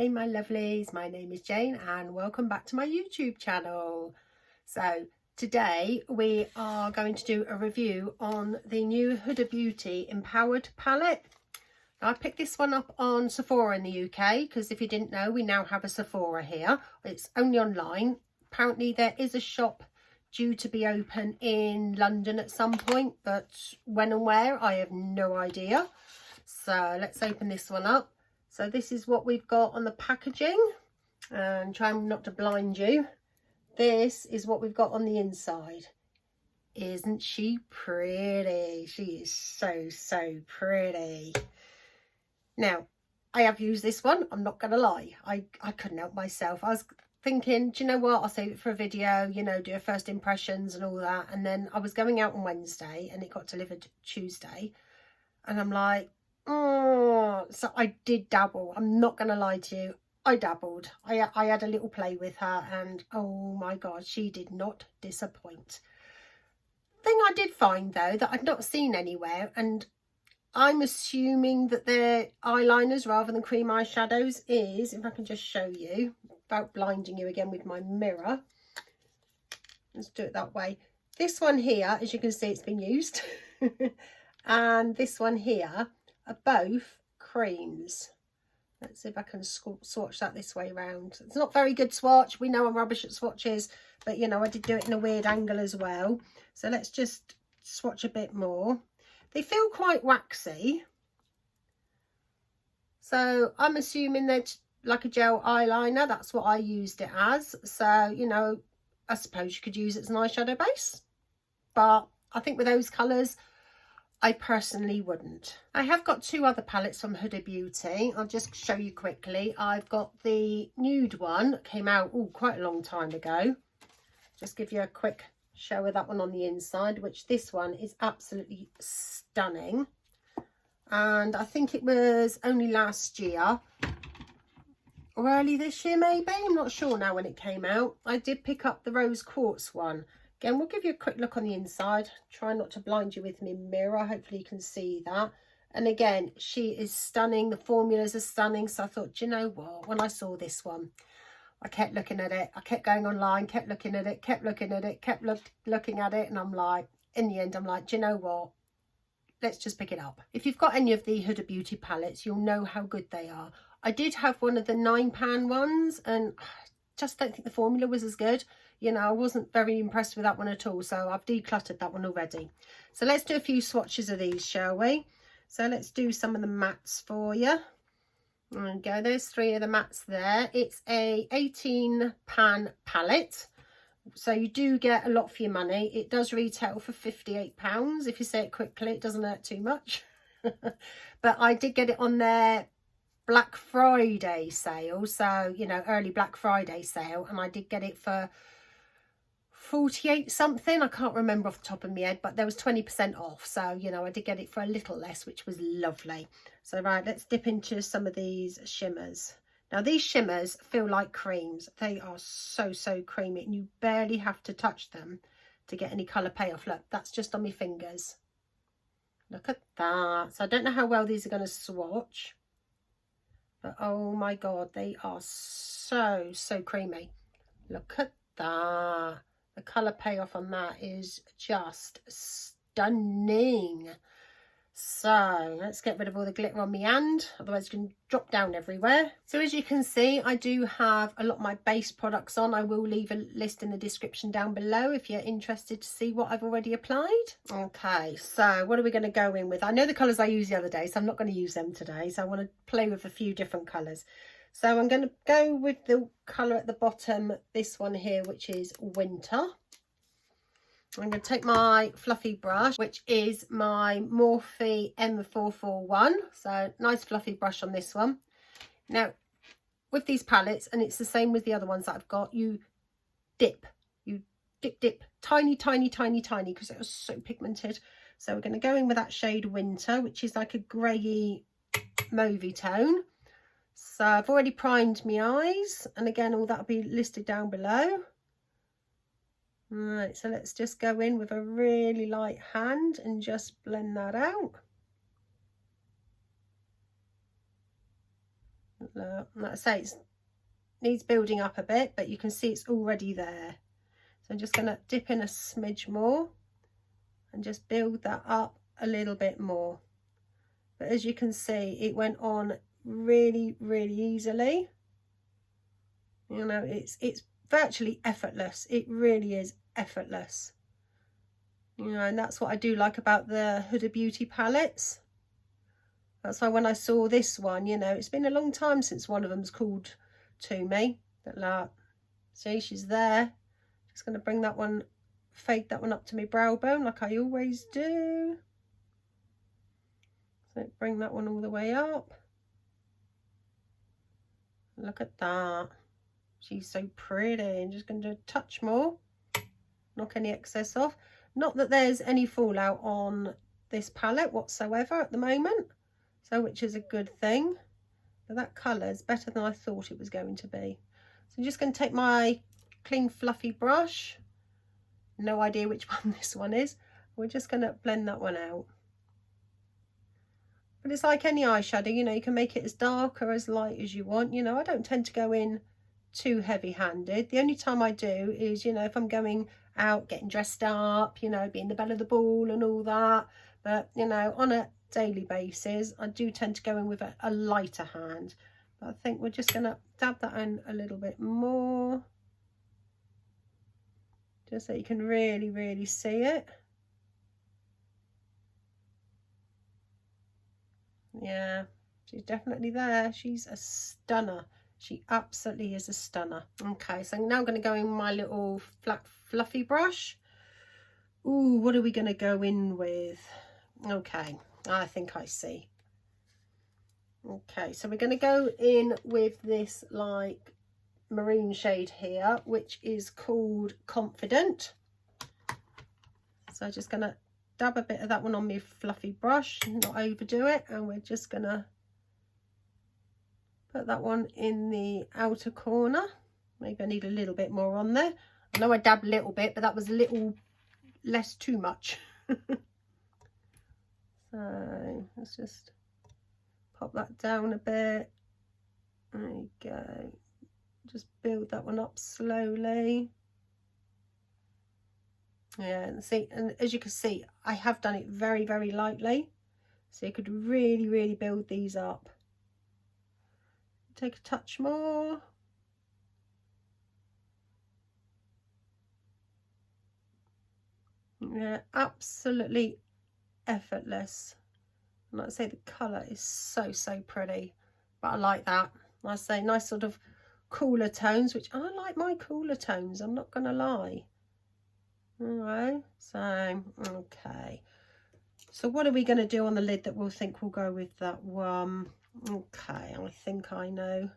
Hey my lovelies, my name is Jane and welcome back to my YouTube channel. So today we are going to do a review on the new Huda Beauty Empowered palette. Now, I picked this one up on Sephora in the UK because if you didn't know, we now have a Sephora here. It's only online. Apparently there is a shop due to be open in London at some point, but when and where I have no idea. So let's open this one up. So this is what we've got on the packaging, and trying not to blind you. This is what we've got on the inside. Isn't she pretty? She is so pretty. Now, I have used this one. I'm not going to lie. I couldn't help myself. I was thinking, do you know what? I'll save it for a video, you know, do a first impressions and all that. And then I was going out on Wednesday and it got delivered Tuesday. And I'm like, oh, so I did dabble. I'm not going to lie to you. I dabbled. I had a little play with her and oh my God, she did not disappoint. Thing I did find though that I've not seen anywhere, and I'm assuming that they're eyeliners rather than cream eyeshadows, is, if I can just show you, without blinding you again with my mirror. Let's do it that way. This one here, as you can see, it's been used. And this one here are both creams. Let's see if I can swatch that this way around. It's not very good swatch. We know I'm rubbish at swatches, but you know, I did do it in a weird angle as well. So let's just swatch a bit more. They feel quite waxy. So I'm assuming they're like a gel eyeliner. That's what I used it as. So, you know, I suppose you could use it as an eyeshadow base. But I think with those colours, I personally wouldn't. I have got two other palettes from Huda Beauty. I'll just show you quickly. I've got the nude one that came out quite a long time ago. Just give you a quick show of that one on the inside, which this one is absolutely stunning. And I think it was only last year or early this year maybe. I'm not sure now when it came out. I did pick up the rose quartz one. Again, we'll give you a quick look on the inside. Try not to blind you with my mirror. Hopefully you can see that. And again, she is stunning. The formulas are stunning. So I thought, do you know what? When I saw this one, I kept looking at it. I kept going online, kept looking at it, kept looking at it, kept looking at it. And I'm like, in the end, I'm like, do you know what? Let's just pick it up. If you've got any of the Huda Beauty palettes, you'll know how good they are. I did have one of the £9 ones and I just don't think the formula was as good. You know, I wasn't very impressed with that one at all. So I've decluttered that one already. So let's do a few swatches of these, shall we? So let's do some of the mattes for you. There we go. There's three of the mattes there. It's a 18 pan palette. So you do get a lot for your money. It does retail for £58. If you say it quickly, it doesn't hurt too much. But I did get it on their Black Friday sale. So, you know, early Black Friday sale. And I did get it for 48 something. I can't remember off the top of my head, but there was 20% off. So, you know, I did get it for a little less, which was lovely. So, right, let's dip into some of these shimmers. Now, these shimmers feel like creams. They are so creamy and you barely have to touch them to get any colour payoff. Look, that's just on my fingers. Look at that. So I don't know how well these are going to swatch. But oh my God, they are so creamy. Look at that. The colour payoff on that is just stunning. So let's get rid of all the glitter on my hand, otherwise it's going to drop down everywhere. So as you can see, I do have a lot of my base products on. I will leave a list in the description down below if you're interested to see what I've already applied. Okay, so what are we going to go in with? I know the colours I used the other day, so I'm not going to use them today. So I want to play with a few different colours. So I'm going to go with the colour at the bottom, this one here, which is Winter. I'm going to take my fluffy brush, which is my Morphe M441. So nice fluffy brush on this one. Now, with these palettes, and it's the same with the other ones that I've got, you dip, tiny, because it was so pigmented. So we're going to go in with that shade Winter, which is like a greyy mauvey tone. So I've already primed my eyes, and again, all that will be listed down below. Right, so let's just go in with a really light hand and just blend that out. Look, like I say, it needs building up a bit, but you can see it's already there. So I'm just going to dip in a smidge more and just build that up a little bit more. But as you can see, it went on really, really easily. You know, it's virtually effortless. It really is effortless. You know, and that's what I do like about the Huda Beauty palettes. That's why when I saw this one, you know, it's been a long time since one of them's called to me. But like, see, she's there. Just going to bring that one, fade that one up to my brow bone like I always do. So bring that one all the way up. Look at that. She's so pretty. I'm just going to do a touch more. Knock any excess off. Not that there's any fallout on this palette whatsoever at the moment, so which is a good thing. But that colour is better than I thought it was going to be. So I'm just going to take my clean fluffy brush. No idea which one this one is. We're just going to blend that one out. But it's like any eyeshadow, you know, you can make it as dark or as light as you want. You know, I don't tend to go in too heavy-handed. The only time I do is, you know, if I'm going out, getting dressed up, you know, being the belle of the ball and all that. But, you know, on a daily basis, I do tend to go in with a lighter hand. But I think we're just going to dab that in a little bit more. Just so you can really, really see it. Yeah, she's definitely there. She's a stunner. She absolutely is a stunner. Okay, so now I'm going to go in my little flat fluffy brush. Ooh, what are we going to go in with? Okay, I think I see. Okay, so we're going to go in with this like maroon shade here, which is called Confident. So I'm just going to dab a bit of that one on my fluffy brush, not overdo it, and we're just going to put that one in the outer corner. Maybe I need a little bit more on there. I know I dabbed a little bit, but that was a little less too much. So let's just pop that down a bit. There you go. Just build that one up slowly. Yeah, and see, and as you can see, I have done it very, very lightly. So you could really, really build these up. Take a touch more. Yeah, absolutely effortless. And like I say, the colour is so, so pretty. But I like that. Like I say, nice sort of cooler tones, which I like my cooler tones, I'm not going to lie. Alright, so, okay. So what are we going to do on the lid that we'll think will go with that one? Okay, I think I know.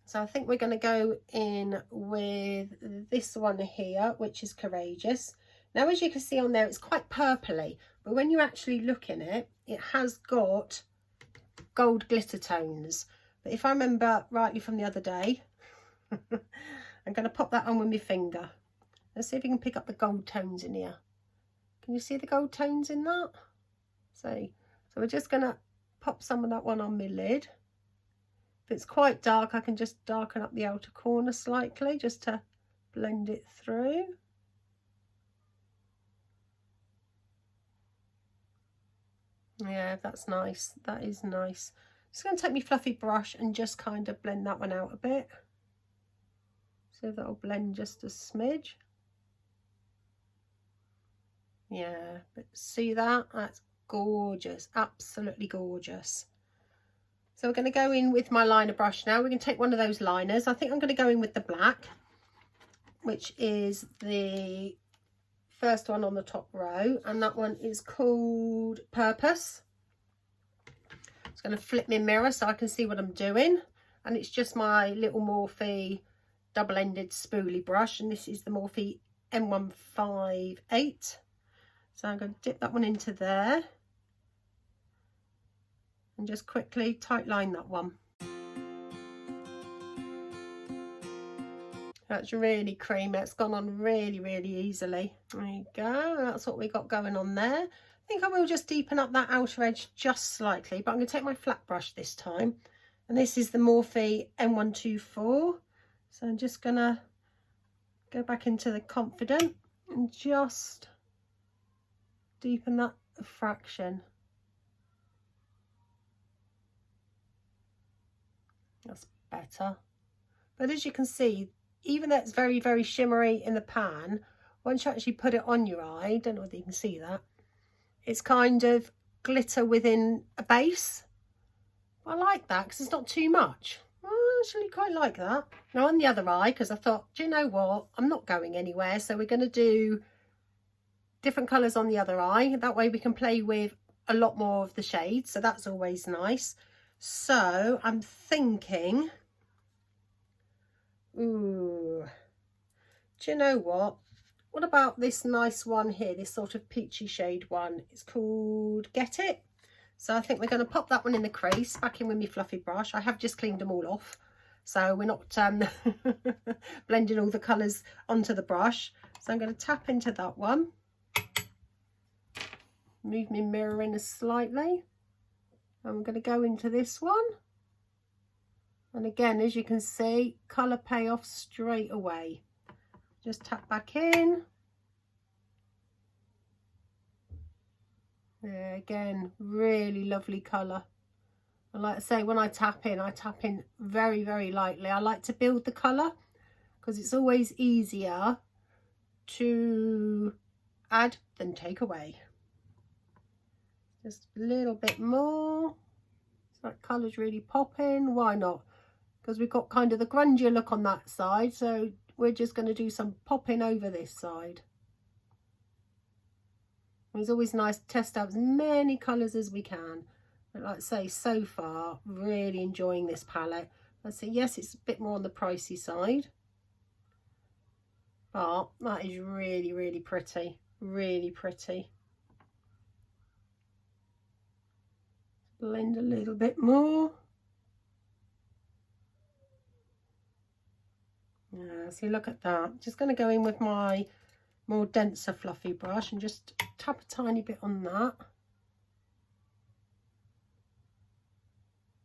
So I think we're going to go in with this one here, which is Courageous. Now, as you can see on there, it's quite purpley, but when you actually look in it, it has got gold glitter tones. But if I remember rightly from the other day, I'm going to pop that on with my finger. Let's see if you can pick up the gold tones in here. Can you see the gold tones in that? See, so we're just going to pop some of that one on my lid. If it's quite dark, I can just darken up the outer corner slightly just to blend it through. Yeah, that's nice. That is nice. Just going to take my fluffy brush and just kind of blend that one out a bit. So that'll blend just a smidge. Yeah, but see that? That's gorgeous. Absolutely gorgeous. So we're going to go in with my liner brush now. We're going to take one of those liners. I think I'm going to go in with the black, which is the first one on the top row, and that one is called Purpose. I'm just going to flip my mirror so I can see what I'm doing, and it's just my little Morphe double-ended spoolie brush, and this is the Morphe M158. So I'm going to dip that one into there and just quickly tight line that one. That's really creamy. It's gone on really, really easily. There you go. That's what we got going on there. think I will just deepen up that outer edge just slightly, but I'm going to take my flat brush this time. And this is the Morphe M124. So I'm just going to go back into the Confident and just deepen that a fraction. That's better. But as you can see, even though it's very, very shimmery in the pan, once you actually put it on your eye, I don't know whether you can see that, it's kind of glitter within a base. I like that because it's not too much. I actually quite like that. Now on the other eye, because I thought, do you know what? I'm not going anywhere, so we're going to do different colours on the other eye. That way we can play with a lot more of the shades, so that's always nice. So I'm thinking, ooh, do you know what about this nice one here, this sort of peachy shade one? It's called Get It. So I think we're going to pop that one in the crease, back in with my fluffy brush. I have just cleaned them all off, so we're not blending all the colours onto the brush. So I'm going to tap into that one, move my mirror in slightly, and we're going to go into this one. And again, as you can see, colour payoff straight away. Just tap back in. There again, really lovely colour. And like I say, when I tap in very, very lightly. I like to build the colour because it's always easier to add than take away. Just a little bit more. So that colour's really popping. Why not? Because we've got kind of the grungier look on that side, so we're just going to do some popping over this side. It's always nice to test out as many colours as we can. But like I say, so far, really enjoying this palette. I say, yes, it's a bit more on the pricey side. But that is really, really pretty. Really pretty. Blend a little bit more. Yeah, see, look at that. Just going to go in with my more denser fluffy brush and just tap a tiny bit on that.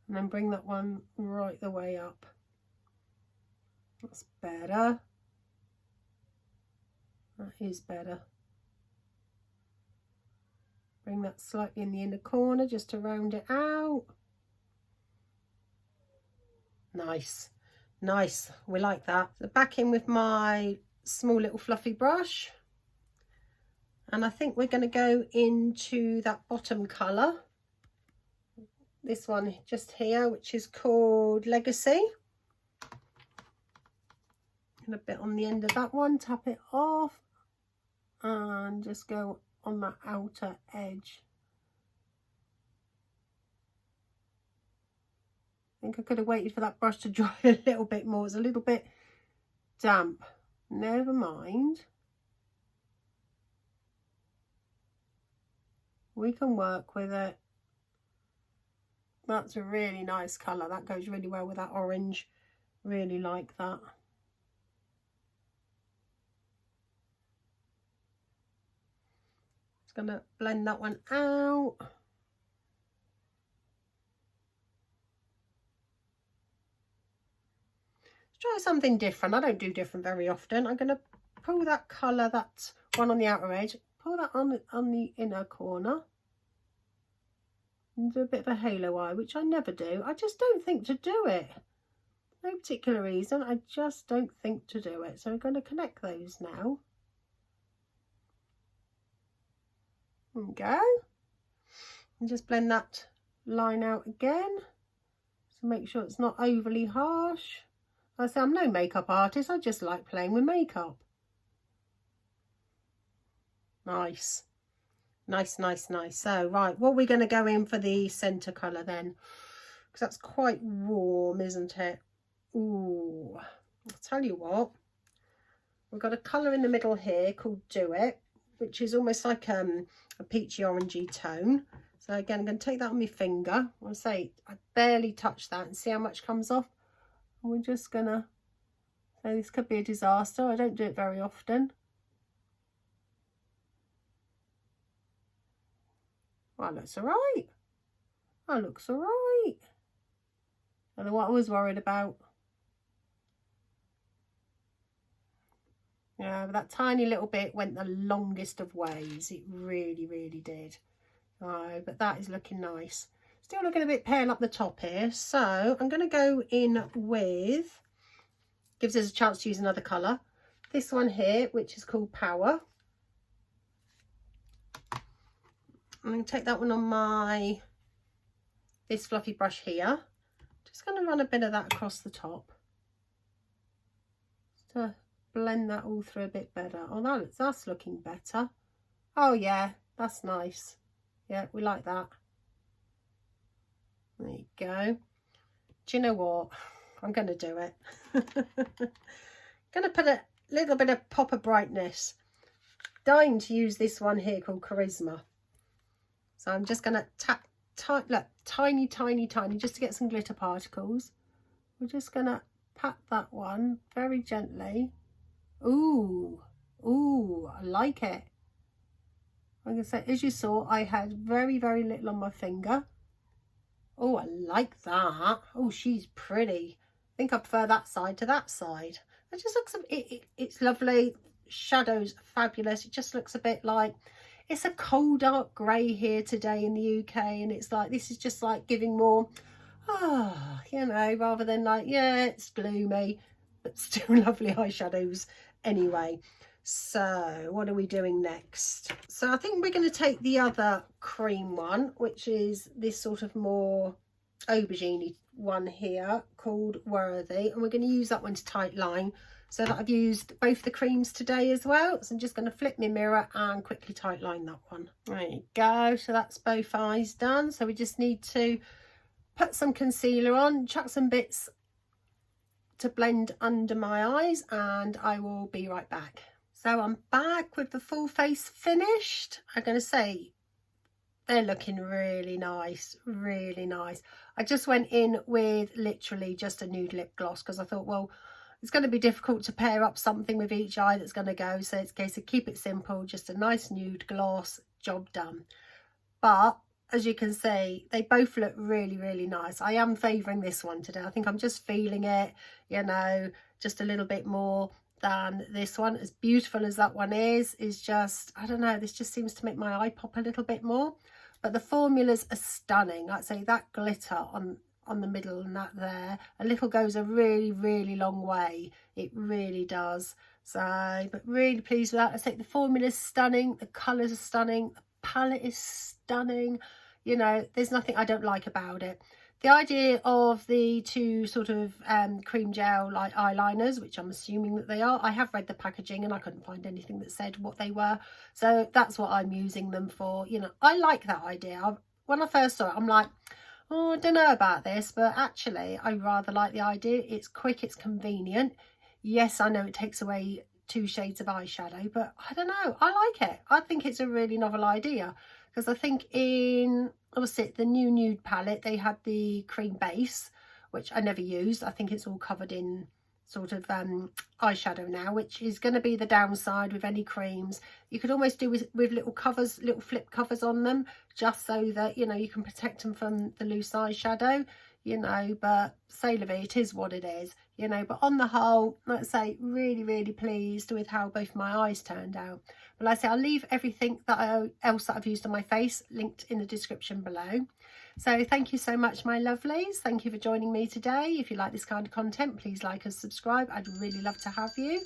And then bring that one right the way up. That's better. That is better. Bring that slightly in the inner corner just to round it out. Nice. Nice, we like that. So back in with my small little fluffy brush, and I think we're going to go into that bottom colour, this one just here, which is called Legacy. And a bit on the end of that one, tap it off and just go on that outer edge. I think I could have waited for that brush to dry a little bit more. It's a little bit damp. Never mind. We can work with it. That's a really nice colour. That goes really well with that orange. Really like that. Just going to blend that one out. Try something different. I don't do different very often. I'm going to pull that colour, that one on the outer edge, pull that on the inner corner and do a bit of a halo eye, which I never do. I just don't think to do it. No particular reason. I just don't think to do it. So I'm going to connect those now. There we go. And just blend that line out again. So make sure it's not overly harsh. I say I'm no makeup artist, I just like playing with makeup. Nice. Nice, nice, nice. So, right, what are we going to go in for the centre colour then? Because that's quite warm, isn't it? Ooh, I'll tell you what. We've got a colour in the middle here called Do It, which is almost like a peachy orangey tone. So again, I'm going to take that on my finger. I'll say I barely touch that and see how much comes off. We're just gonna, so this could be a disaster. I don't do it very often. Well, that looks all right. That looks all right. I don't know what I was worried about. Yeah, but that tiny little bit went the longest of ways. It really, really did. Oh, but that is looking nice. Still looking a bit pale up the top here. So I'm going to go in with, gives us a chance to use another colour. This one here, which is called Power. I'm going to take that one on my, this fluffy brush here. Just going to run a bit of that across the top. Just to blend that all through a bit better. Oh, that's looking better. Oh yeah, that's nice. Yeah, we like that. There you go. Do you know what? I'm going to do it. Going to put a little bit of pop of brightness. Dying to use this one here called Charisma. So I'm just going to tap, look, tiny, tiny, tiny, just to get some glitter particles. We're just going to pat that one very gently. Ooh, ooh, I like it. Like I said, as you saw, I had very, very little on my finger. Oh, I like that. Oh, she's pretty. I think I prefer that side to that side. It just looks, it's lovely. Shadows are fabulous. It just looks a bit like, it's a cold dark grey here today in the UK, and it's like, this is just like giving more, you know, rather than like, yeah, it's gloomy, but still lovely eyeshadows anyway. So what are we doing next? So I think we're going to take the other cream one, which is this sort of more aubergine one here called Worthy, and we're going to use that one to tight line. So that I've used both the creams today as well. So I'm just going to flip my mirror and quickly tight line that one. There you go. So that's both eyes done. So we just need to put some concealer on, chuck some bits to blend under my eyes, and I will be right back. So I'm back with the full face finished. I'm going to say they're looking really nice, really nice. I just went in with literally just a nude lip gloss because I thought, well, it's going to be difficult to pair up something with each eye that's going to go. So it's a case of keep it simple, just a nice nude gloss, job done. But as you can see, they both look really, really nice. I am favouring this one today. I think I'm just feeling it, you know, just a little bit more than this one. As beautiful as that one is just, I don't know, this just seems to make my eye pop a little bit more. But the formulas are stunning. I'd say that glitter on the middle and that there, a little goes a really, really long way. It really does. So, but really pleased with that. I say the formula's stunning, the colours are stunning, the palette is stunning. You know, there's nothing I don't like about it. The idea of the two sort of cream gel like eyeliners, which I'm assuming that they are, I have read the packaging and I couldn't find anything that said what they were. So that's what I'm using them for. You know, I like that idea. When I first saw it, I'm like, oh, I don't know about this, but actually I rather like the idea. It's quick, it's convenient. Yes, I know it takes away 2 shades of eyeshadow, but I don't know, I like it. I think it's a really novel idea, because I think in, obviously, the new nude palette, they had the cream base, which I never used. I think it's all covered in sort of eyeshadow now, which is going to be the downside with any creams. You could almost do with little covers, little flip covers on them, just so that, you know, you can protect them from the loose eyeshadow, you know. But say la vie, it is what it is, you know. But on the whole, let's say, really, really pleased with how both my eyes turned out. But like I say, I'll leave everything else that I've used on my face linked in the description below. So thank you so much, my lovelies. Thank you for joining me today. If you like this kind of content, please like and subscribe. I'd really love to have you.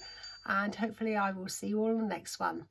And hopefully I will see you all in the next one.